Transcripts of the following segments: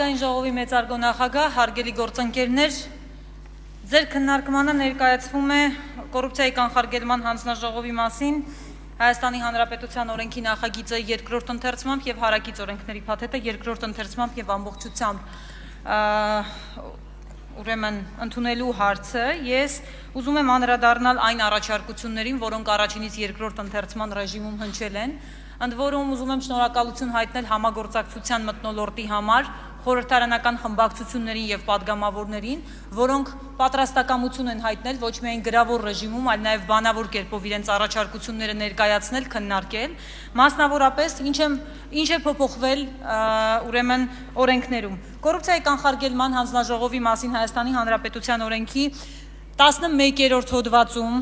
Ազգային ժողովի մեծարգո նախագահ, հարգելի գործընկերներ, ձեր քննարկմանը ներկայացվում է կոռուպցիայի կանխարգելման հանձնաժողովի մասին Հայաստանի Հանրապետության օրենքի նախագիծը երկրորդ ընթերցմամբ եւ հարակից օրենքների փաթեթը երկրորդ ընթերցմամբ եւ ամբողջությամբ ուրեմն ընդունելու հարցը ես ուզում եմ անդրադառնալ այն առաջարկություններին, որոնք առաջինից երկրորդ ընթերցման ռեժիմում հնչել են, ընդ որում ուզում եմ շնորհակալություն հայտնել համագործակցության մթնոլորտի համար, խորհրդարանական խմբակցություններին եւ падգամավորներին, որոնք պատրաստակամություն են հայտնել ոչ միայն գրավոր ռեժիմում, այլ նաեւ բանավոր կերպով իրենց առաջարկությունները ներկայացնել, քննարկել, մասնավորապես ինչ է փոփոխվել ուրեմն օրենքներում։ Կոռուպցիայի կանխարգելման հանձնաժողովի մասին Հայաստանի Հանրապետության օրենքի 11-րդ հոդվածում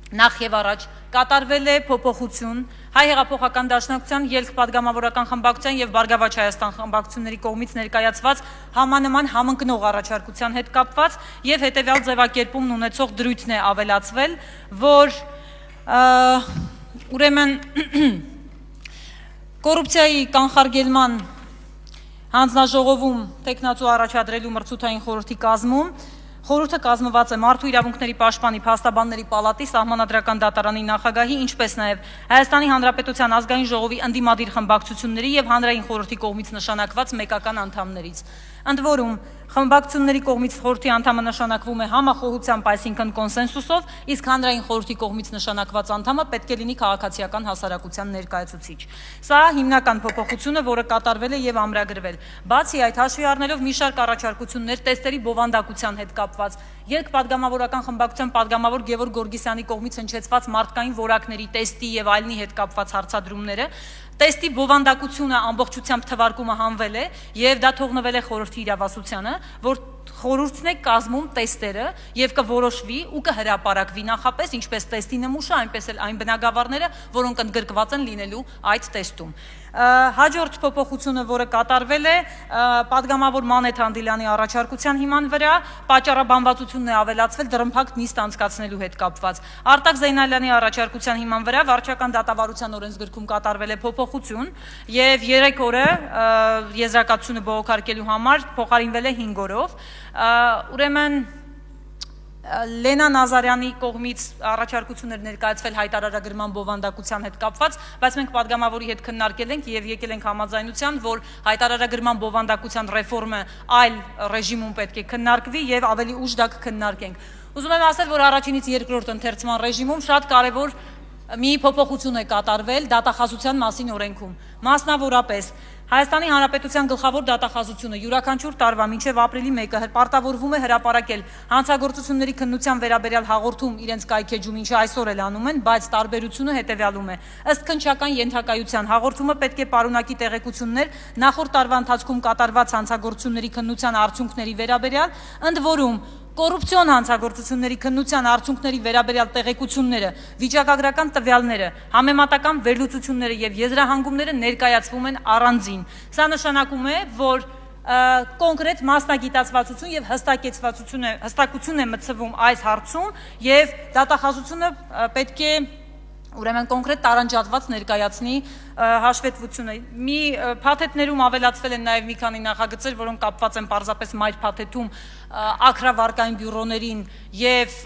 նախ եւ առաջ կատարվել է փոփոխություն Հայ հեղափոխական դաշնակցության, ելք падգամավորական խմբակցության եւ Բարգավաճ Հայաստան խմբակցությունների կողմից ներկայացված համանման համընկնող առաջարկության հետ կապված եւ հետեւյալ ձևակերպումն ունեցող դրույթն է ավելացվել, որ ուրեմն կոռուպցիայի կանխարգելման հանձնաժողովում տեխնացու առաջադրելու մրցութային խորհրդի կազմում Խորհուրդը կազմված է Մարդու իրավունքների պաշտպանի Փաստաբանների պալատի, Սահմանադրական դատարանի նախագահի, ինչպես նաև Հայաստանի Հանրապետության ազգային ժողովի ընդդիմադիր խմբակցությունների եւ հանրային խորհրդի կողմից նշանակված մեկական անդամներից։ Ընդ որում, խմբակցությունների կողմից խորհրդի անդամը նշանակվում է համախոհությամբ, այսինքն կոնսենսուսով, իսկ հանրային խորհրդի կողմից նշանակված անդամը պետք է լինի քաղաքացիական հասարակության ներկայացուցիչ։ Սա հիմնական փոփոխությունը, որը կատարվել է եւ ամրագրվել։ Բացի այդ, հաշվի առնելով մի շարք առաջարկություններ տեստերի բովանդակության հետ կապված, ելք падգամավորական խմբակցության падգամավոր Գևորգ Գորգիսյանի կողմից հնչեցված մարդկային որակների տեստի եւ այլնի հետ կապված հարցադրումները, տեստի բովանդակությունը ամբողջությամբ թվարկումը հանվել է եւ դա թողնվել է խորհրդի իրավասությանը, որ խորհուրդն է կազմում տեստերը եւ կորոշվի ու կհրապարակվի նախապես ինչպես տեստի նմուշը, այնպես էլ այն բնագավառները, որոնք ընդգրկված են լինելու այդ տեստում։ Հաջորդ փոփոխությունը, որը կատարվել է, падգամավոր Մանեթ Անդիլյանի առաջարկության հիման վրա պատճառաբանվածությունն է ավելացվել դրամփակ նիստ անցկացնելու հետ կապված։ Արտակ Զեյնալյանի առաջարկության հիման վրա վարչական դատավարության օրենսգրքում կատարվել է փոփոխություն եւ 3 օրը եզրակացությունը բողոքարկելու համար փոխարինվել է 5 օրով։ Ուրեմն Լենա Նազարյանի կողմից առաջարկություններ ներկայացվել հայտարարագրման բովանդակության հետ կապված, բայց մենք падգամավորի հետ քննարկել ենք եւ եկել ենք համաձայնության, որ հայտարարագրման բովանդակության ռեֆորմը այլ ռեժիմում պետք է քննարկվի եւ ավելի ուշ դա կքննարկենք։ Ուզում եմ ասել, որ առաջինից երկրորդ ընթերցման ռեժիմում շատ կարեւոր մի փոփոխություն է կատարվել դատախազության մասին օրենքում։ Մասնավորապես Հայաստանի Հանրապետության գլխավոր դատախազությունը յուրաքանչյուր տարվա մինչև ապրիլի 1-ը պարտավորվում է հրապարակել հանցագործությունների քննության վերաբերյալ հաղորդում իրենց կայքեջում, ինչը այսօր էլ անում են, բայց տարբերությունը հետևյալում է։ Ըստ քննչական ենթակայության հաղորդումը պետք է պարունակի տեղեկություններ նախորդ տարվա ընթացքում կատարված հանցագործությունների քննության արդյունքների վերաբերյալ, ընդ որում կոռուպցիոն հանցագործությունների քննության արդյունքների վերաբերյալ տեղեկությունները, վիճակագրական տվյալները, համեմատական վերլուծությունները եւ եզրահանգումները ներկայացվում են առանձին։ Սա նշանակում է, որ կոնկրետ մասնագիտացվածություն եւ հստակություն է մտցվում այս հարցում եւ դատախազությունը պետք է ուրեմն կոնկրետ տարանջատված ներկայացնի հաշվետվությունը։ Մի փաթեթներում ավելացվել են նաև մի քանի նախագծեր, որոնք կապված են պարզապես մայր փաթեթում ակրավարկային բյուրոներին եւ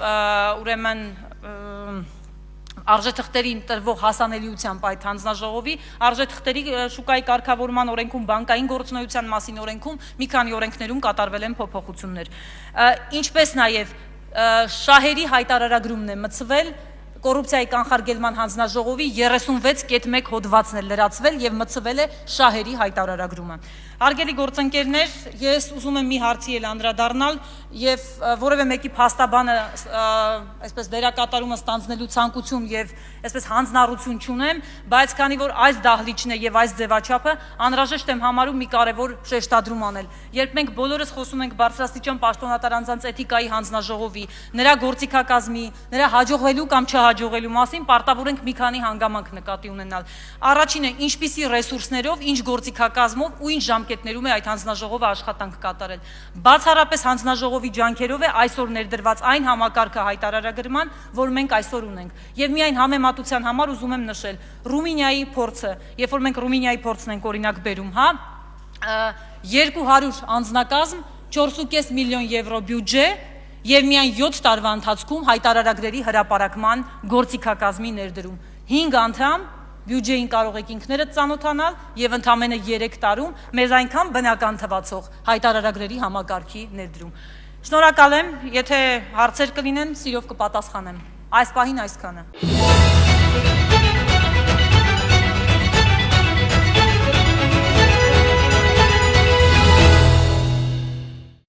ուրեմն արժեթղթերին տրվող հասանելիությամբ այդ հանձնաժողովի արժեթղթերի շուկայի կարգավորման օրենքում, բանկային գործունեության մասին օրենքում մի քանի օրենքներում կատարվել են փոփոխություններ։ Ինչպես նաև շահերի հայտարարագրումն է մտցվել կոռուպցիայի կանխարգելման հանձնաժողովի 36.1 հոդվածն է լրացվել եւ մտցվել է շահերի հայտարարագրումը։ Հարգելի գործընկերներ, ես ուզում եմ մի հարցի էլ անդրադառնալ եւ որևէ մեկի փաստաբանը այսպես դերակատարումը ստանձնելու ցանկություն եւ այսպես հանձնառություն չունեմ, բայց քանի որ այս դահլիճն է եւ այս ձևաչափը անհրաժեշտ եմ համարում մի կարեւոր շեշտադրում անել։ Երբ մենք բոլորս խոսում ենք բարձրաստիճան պաշտոնատար անձանց էթիկայի հանձնաժողովի, նրա գործիքակազմի, նրա հաջողվելու կամ չհաջողվելու մասին պարտավոր ենք մի քանի հանգամանք նկատի ունենալ։ Առաջինը, ինչպիսի ռեսուրսներով, ինչ գործիքակազմով ու ինչ ժամկետներում է այդ հանձնաժողովը աշխատանք կատարել։ Բացառապես հանձնաժողովի ջանքերով է այսօր ներդրված այն համակարգը հայտարարագրման, որ մենք այսօր ունենք։ Եվ միայն համեմատության համար ուզում եմ նշել Ռումինիայի փորձը, երբ որ մենք Ռումինիայի փորձն ենք օրինակ բերում, հա, 200 անձնակազմ, 4.5 միլիոն եվրո բյուջե եւ միայն 7 տարվա ընթացքում հայտարարագրերի հրապարակման գործիքակազմի ներդրում։ 5 անդամ բյուջեին կարող եք ինքներդ ծանոթանալ եւ ընդամենը 3 տարում մեզ այնքան բնական թվացող հայտարարագրերի համակարգի ներդրում։ Շնորհակալ եմ, եթե հարցեր կլինեն, սիրով կպատասխանեմ։ Այս պահին այսքանը։